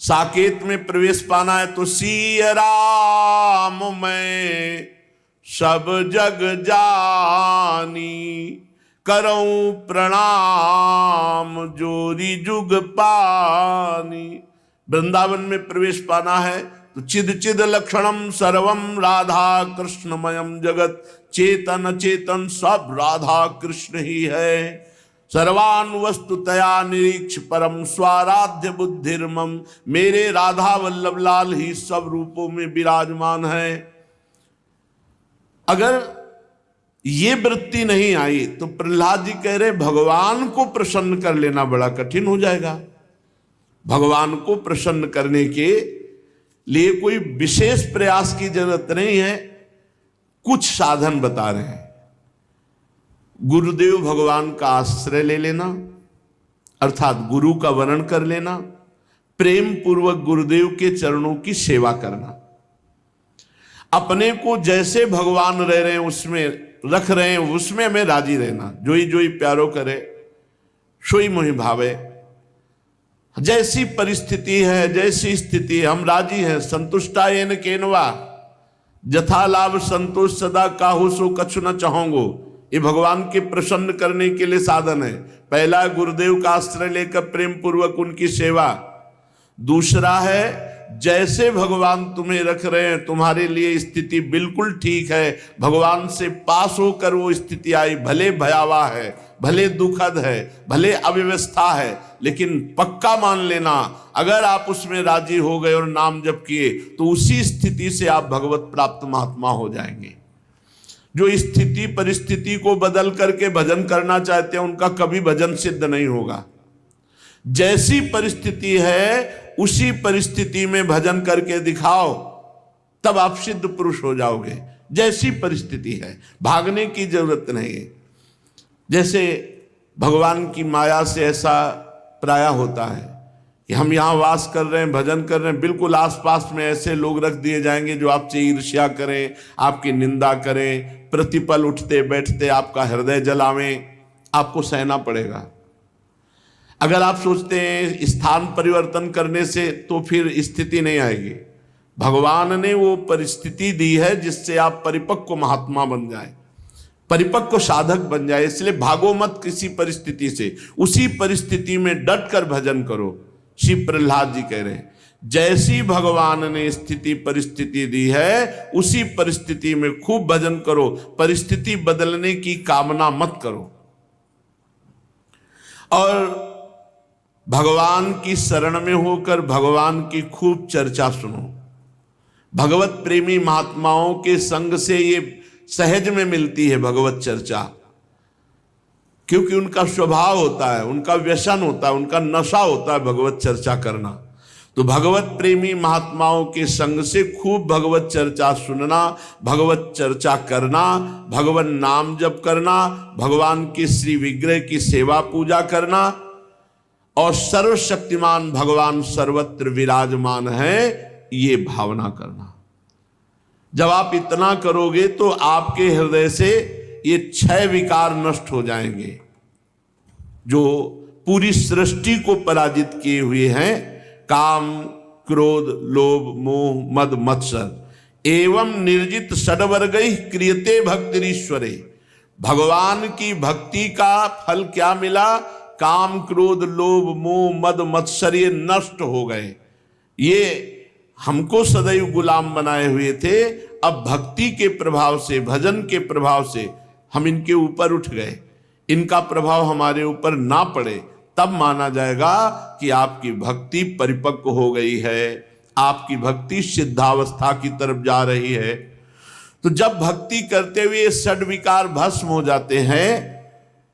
साकेत में प्रवेश पाना है तो सिय राम मैं सब जग जानी, करऊं प्रणाम जोरी जुग पानी। वृंदावन में प्रवेश पाना है तो चिद चिद लक्षणम सर्वम राधा कृष्णमयम जगत, चेतन चेतन सब राधा कृष्ण ही है। सर्वान वस्तुतया निरीक्ष परम स्वाराध्य बुद्धिर्मम, मेरे राधा वल्लभ लाल ही सब रूपों में विराजमान है। अगर ये वृत्ति नहीं आई तो प्रहलाद जी कह रहे भगवान को प्रसन्न कर लेना बड़ा कठिन हो जाएगा। भगवान को प्रसन्न करने के लिए कोई विशेष प्रयास की जरूरत नहीं है, कुछ साधन बता रहे हैं। गुरुदेव भगवान का आश्रय ले लेना, अर्थात गुरु का वर्ण कर लेना, प्रेम पूर्वक गुरुदेव के चरणों की सेवा करना, अपने को जैसे भगवान रह रहे हैं उसमें रख रहे हैं उसमें हमें राजी रहना। जोई जोई प्यारो करे सोई मोहि भावे, जैसी परिस्थिति है जैसी स्थिति है हम राजी हैं। संतुष्टायेन केनवा जथा लाभ संतोष सदा काहू सो कछु न चाहोगो, ये भगवान के प्रसन्न करने के लिए साधन है। पहला गुरुदेव का आश्रय लेकर प्रेम पूर्वक उनकी सेवा, दूसरा है जैसे भगवान तुम्हें रख रहे हैं तुम्हारे लिए स्थिति बिल्कुल ठीक है, भगवान से पास होकर वो स्थिति आई, भले भयावह है, भले दुखद है, भले अव्यवस्था है, लेकिन पक्का मान लेना अगर आप उसमें राजी हो गए और नाम जप किए तो उसी स्थिति से आप भगवत प्राप्त महात्मा हो जाएंगे। जो स्थिति परिस्थिति को बदल करके भजन करना चाहते हैं उनका कभी भजन सिद्ध नहीं होगा। जैसी परिस्थिति है उसी परिस्थिति में भजन करके दिखाओ, तब आप सिद्ध पुरुष हो जाओगे। जैसी परिस्थिति है भागने की जरूरत नहीं है। जैसे भगवान की माया से ऐसा प्राय होता है कि हम यहाँ वास कर रहे हैं भजन कर रहे हैं, बिल्कुल आसपास में ऐसे लोग रख दिए जाएंगे जो आपसे ईर्ष्या करें, आपकी निंदा करें, प्रतिपल उठते बैठते आपका हृदय जलावें, आपको सहना पड़ेगा। अगर आप सोचते हैं स्थान परिवर्तन करने से तो फिर स्थिति नहीं आएगी। भगवान ने वो परिस्थिति दी है जिससे आप परिपक्व महात्मा बन जाए, परिपक्व साधक बन जाए। इसलिए भागो मत किसी परिस्थिति से, उसी परिस्थिति में डट कर भजन करो। श्री प्रहलाद जी कह रहे हैं जैसी भगवान ने स्थिति परिस्थिति दी है उसी परिस्थिति में खूब भजन करो, परिस्थिति बदलने की कामना मत करो। और भगवान की शरण में होकर भगवान की खूब चर्चा सुनो। भगवत प्रेमी महात्माओं के संग से ये सहज में मिलती है भगवत चर्चा, क्योंकि उनका स्वभाव होता है, उनका व्यसन होता है, उनका नशा होता है भगवत चर्चा करना। तो भगवत प्रेमी महात्माओं के संग से खूब भगवत चर्चा सुनना, भगवत चर्चा करना, भगवान नाम जप करना, भगवान के श्री विग्रह की सेवा पूजा करना, और सर्वशक्तिमान भगवान सर्वत्र विराजमान है ये भावना करना। जब आप इतना करोगे तो आपके हृदय से ये 6 विकार नष्ट हो जाएंगे जो पूरी सृष्टि को पराजित किए हुए हैं। काम क्रोध लोभ मोह मद मत्सर एवं निर्जित षड्वर्गैः क्रियते भक्तिरीश्वरे। भगवान की भक्ति का फल क्या मिला? काम क्रोध लोभ मोह मद मत्सर ये नष्ट हो गए। ये हमको सदैव गुलाम बनाए हुए थे, अब भक्ति के प्रभाव से भजन के प्रभाव से हम इनके ऊपर उठ गए, इनका प्रभाव हमारे ऊपर ना पड़े, तब माना जाएगा कि आपकी भक्ति परिपक्व हो गई है, आपकी भक्ति सिद्धावस्था की तरफ जा रही है। तो जब भक्ति करते हुए षड्विकार भस्म हो जाते हैं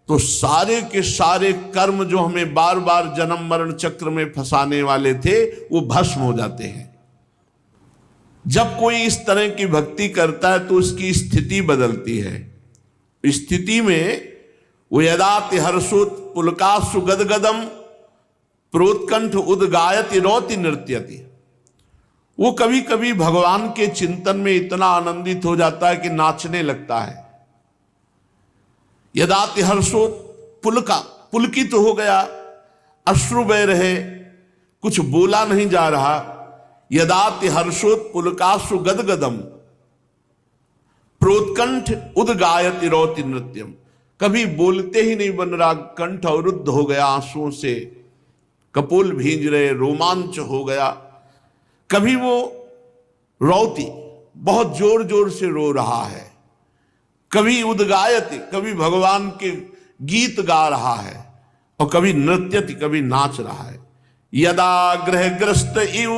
तो सारे के सारे कर्म जो हमें बार बार जन्म मरण चक्र में फंसाने वाले थे वो भस्म हो जाते हैं। जब कोई इस तरह की भक्ति करता है तो उसकी स्थिति बदलती है। स्थिति में वो यदाति हर्षोत पुलकासु गदगदम प्रोत्कंठ उद्गायति रोति नृत्यति। वो कभी कभी भगवान के चिंतन में इतना आनंदित हो जाता है कि नाचने लगता है। यदाति हर्षोत पुलकित हो गया, अश्रु बह रहे, कुछ बोला नहीं जा रहा। यदाति हर्षोत्पुलकाशु गदगदम प्रोत्कंठ उद्गायति रौति नृत्यम। कभी बोलते ही नहीं बन रहा, कंठ अवरुद्ध हो गया आंसुओं से, कपोल भींज रहे, रोमांच हो गया। कभी वो रौती बहुत जोर जोर से रो रहा है, कभी उद्गायति कभी भगवान के गीत गा रहा है, और कभी नृत्यति कभी नाच रहा है। यदा ग्रहग्रस्त इव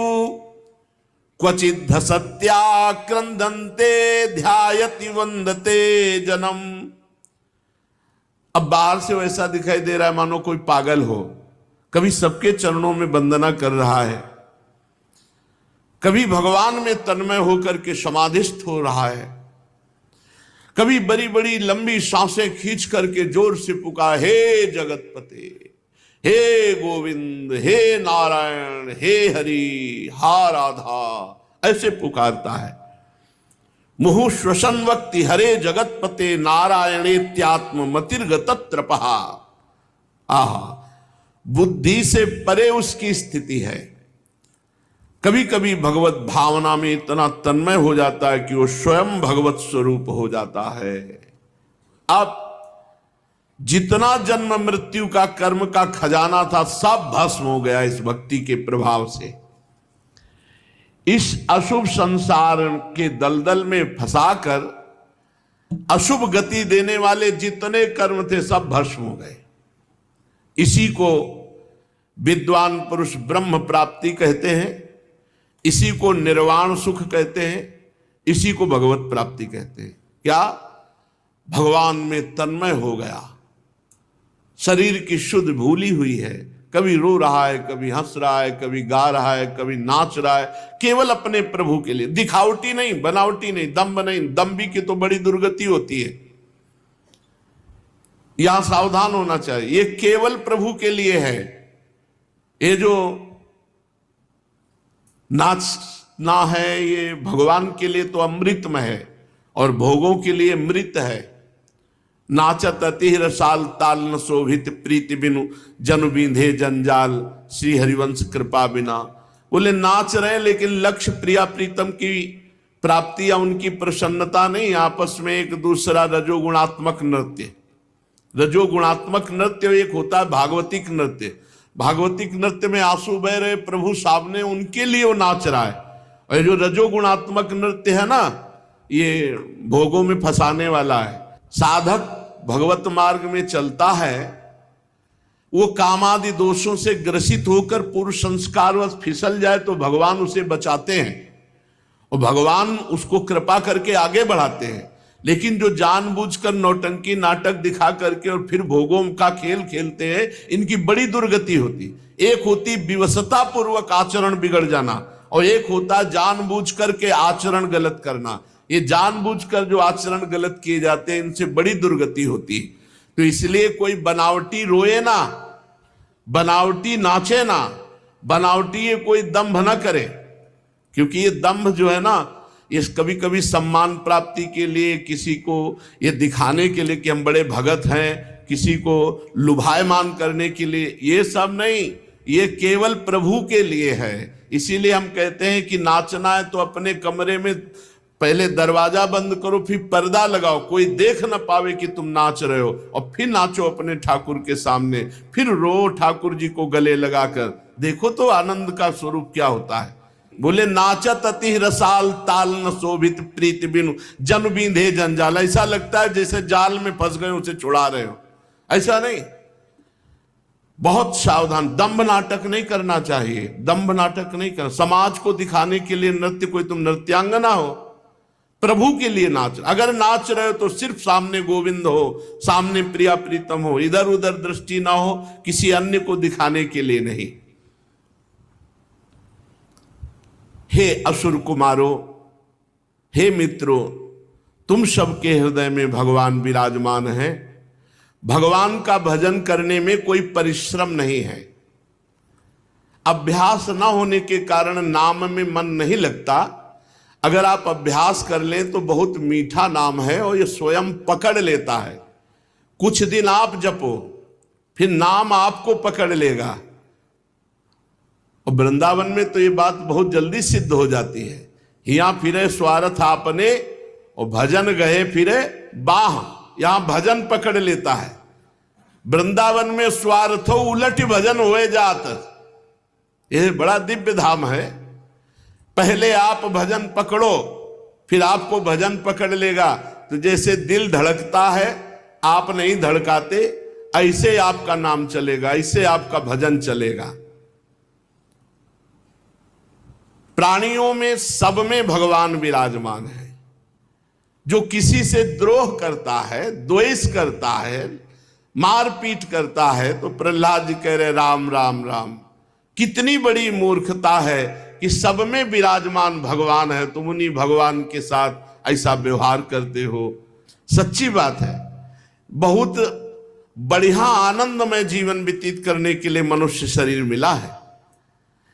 क्वचिद् सत्याक्रंदन्ते ध्यायति वंदते जनम। अब बाहर से वैसा दिखाई दे रहा है मानो कोई पागल हो, कभी सबके चरणों में वंदना कर रहा है, कभी भगवान में तन्मय होकर के समाधिस्थ हो रहा है, कभी बड़ी बड़ी लंबी सांसें खींच करके जोर से पुकार, हे जगतपते, हे गोविंद, हे नारायण, हे हरि, हा राधा, ऐसे पुकारता है। मुहु श्वसन वक्ति हरे जगतपते नारायणेत्यात्म मतिर्गतत्रपहा। आहा, बुद्धि से परे उसकी स्थिति है। कभी कभी भगवत भावना में इतना तन्मय हो जाता है कि वो स्वयं भगवत स्वरूप हो जाता है। अब जितना जन्म मृत्यु का कर्म का खजाना था सब भस्म हो गया इस भक्ति के प्रभाव से। इस अशुभ संसार के दलदल में फंसाकर अशुभ गति देने वाले जितने कर्म थे सब भस्म हो गए। इसी को विद्वान पुरुष ब्रह्म प्राप्ति कहते हैं, इसी को निर्वाण सुख कहते हैं, इसी को भगवत प्राप्ति कहते हैं। क्या? भगवान में तन्मय हो गया, शरीर की शुद्ध भूली हुई है, कभी रो रहा है, कभी हंस रहा है, कभी गा रहा है, कभी नाच रहा है, केवल अपने प्रभु के लिए। दिखावटी नहीं, बनावटी नहीं, दम्भ नहीं। दम्भी की तो बड़ी दुर्गति होती है, यहां सावधान होना चाहिए। ये केवल प्रभु के लिए है। ये जो नाचना है ये भगवान के लिए तो अमृतमय है और भोगों के लिए मृत है। नाचत अति रसाल ताल न शोभित प्रीति बिनु जनु बींधे जंजाल श्री हरिवंश कृपा बिना। बोले नाच रहे लेकिन लक्ष्य प्रिया प्रीतम की प्राप्ति या उनकी प्रसन्नता नहीं, आपस में एक दूसरा रजोगुणात्मक नृत्य। रजोगुणात्मक नृत्य एक होता है भागवतिक नृत्य। भागवतिक नृत्य में आंसू बह रहे, प्रभु सामने, उनके लिए वो नाच रहा है। और जो रजोगुणात्मक नृत्य है ना, ये भोगों में फंसाने वाला है। साधक भगवत मार्ग में चलता है, वो कामादि दोषों से ग्रसित होकर पूर्व संस्कारवश फिसल जाए तो भगवान उसे बचाते हैं और भगवान उसको कृपा करके आगे बढ़ाते हैं। लेकिन जो जानबूझकर नौटंकी नाटक दिखा करके और फिर भोगों का खेल खेलते हैं, इनकी बड़ी दुर्गति होती। एक होती विवशता पूर्वक आचरण बिगड़ जाना और एक होता जानबूझ करके आचरण गलत करना। ये जानबूझकर जो आचरण गलत किए जाते हैं, इनसे बड़ी दुर्गति होती है। तो इसलिए कोई बनावटी रोए ना, बनावटी नाचे ना, बनावटी ये कोई दंभ ना करे, क्योंकि ये दंभ जो है ना, ये कभी कभी सम्मान प्राप्ति के लिए, किसी को ये दिखाने के लिए कि हम बड़े भगत हैं, किसी को लुभायमान करने के लिए, ये सब नहीं, ये केवल प्रभु के लिए है। इसीलिए हम कहते हैं कि नाचना है तो अपने कमरे में पहले दरवाजा बंद करो, फिर पर्दा लगाओ, कोई देख ना पावे कि तुम नाच रहे हो, और फिर नाचो अपने ठाकुर के सामने, फिर रो ठाकुर जी को गले लगाकर। देखो तो आनंद का स्वरूप क्या होता है। बोले नाचत अति रसाल ताल न शोभित प्रीति बिनु जन बींधे जंजाल। ऐसा लगता है जैसे जाल में फंस गए उसे छुड़ा रहे हो, ऐसा नहीं। बहुत सावधान, दंभ नाटक नहीं करना चाहिए, दंभ नाटक नहीं करना। समाज को दिखाने के लिए नृत्य, कोई तुम नृत्यांगना हो, प्रभु के लिए नाच। अगर नाच रहे हो तो सिर्फ सामने गोविंद हो, सामने प्रिया प्रीतम हो, इधर उधर दृष्टि ना हो, किसी अन्य को दिखाने के लिए नहीं। हे असुर कुमारो, हे मित्रों, तुम सबके हृदय में भगवान विराजमान है। भगवान का भजन करने में कोई परिश्रम नहीं है। अभ्यास ना होने के कारण नाम में मन नहीं लगता। अगर आप अभ्यास कर लें तो बहुत मीठा नाम है और ये स्वयं पकड़ लेता है। कुछ दिन आप जपो, फिर नाम आपको पकड़ लेगा। और वृंदावन में तो ये बात बहुत जल्दी सिद्ध हो जाती है। यहाँ फिरे स्वार्थ आपने और भजन गए फिरे बाह, यहां भजन पकड़ लेता है। वृंदावन में स्वार्थो उलट भजन हुए जात, यह बड़ा दिव्य धाम है। पहले आप भजन पकड़ो फिर आपको भजन पकड़ लेगा। तो जैसे दिल धड़कता है, आप नहीं धड़काते, ऐसे आपका नाम चलेगा, ऐसे आपका भजन चलेगा। प्राणियों में सब में भगवान विराजमान है। जो किसी से द्रोह करता है, द्वेष करता है, मारपीट करता है, तो प्रहलाद जी कह रहे राम राम राम। कितनी बड़ी मूर्खता है कि सब में विराजमान भगवान है, तुम उन्हीं भगवान के साथ ऐसा व्यवहार करते हो। सच्ची बात है, बहुत बढ़िया आनंदमय जीवन व्यतीत करने के लिए मनुष्य शरीर मिला है।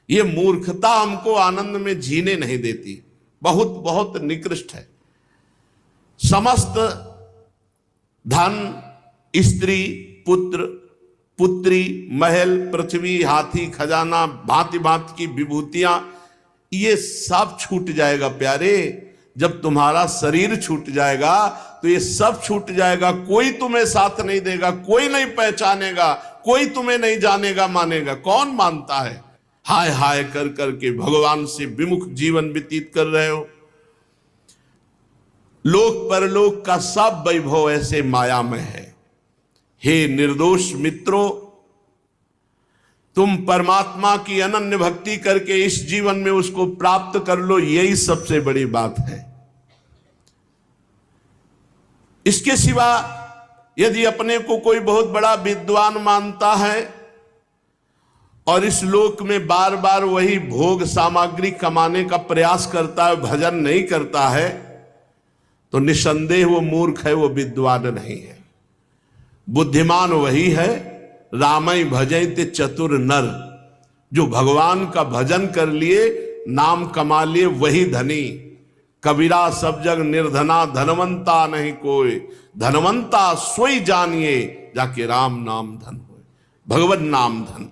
ये मूर्खता हमको आनंद में जीने नहीं देती, बहुत बहुत निकृष्ट है। समस्त धन, स्त्री, पुत्र, पुत्री, महल, पृथ्वी, हाथी, खजाना, भांति भांति की विभूतियां, ये सब छूट जाएगा प्यारे। जब तुम्हारा शरीर छूट जाएगा तो ये सब छूट जाएगा। कोई तुम्हें साथ नहीं देगा, कोई नहीं पहचानेगा, कोई तुम्हें नहीं जानेगा मानेगा। कौन मानता है? हाय हाय कर करके भगवान से विमुख जीवन व्यतीत कर रहे हो। लोक परलोक का सब वैभव ऐसे मायामय है। हे निर्दोष मित्रों, तुम परमात्मा की अनन्य भक्ति करके इस जीवन में उसको प्राप्त कर लो, यही सबसे बड़ी बात है। इसके सिवा यदि अपने को कोई बहुत बड़ा विद्वान मानता है और इस लोक में बार बार वही भोग सामग्री कमाने का प्रयास करता है, भजन नहीं करता है, तो निसंदेह वो मूर्ख है, वो विद्वान नहीं है। बुद्धिमान वही है, रामई भजैते चतुर नर, जो भगवान का भजन कर लिए, नाम कमा लिए, वही धनी। कबीरा सब जग निर्धना, धनवंता नहीं कोई, धनवंता सोई जानिए, जाके राम नाम धन होए। भगवत नाम धन।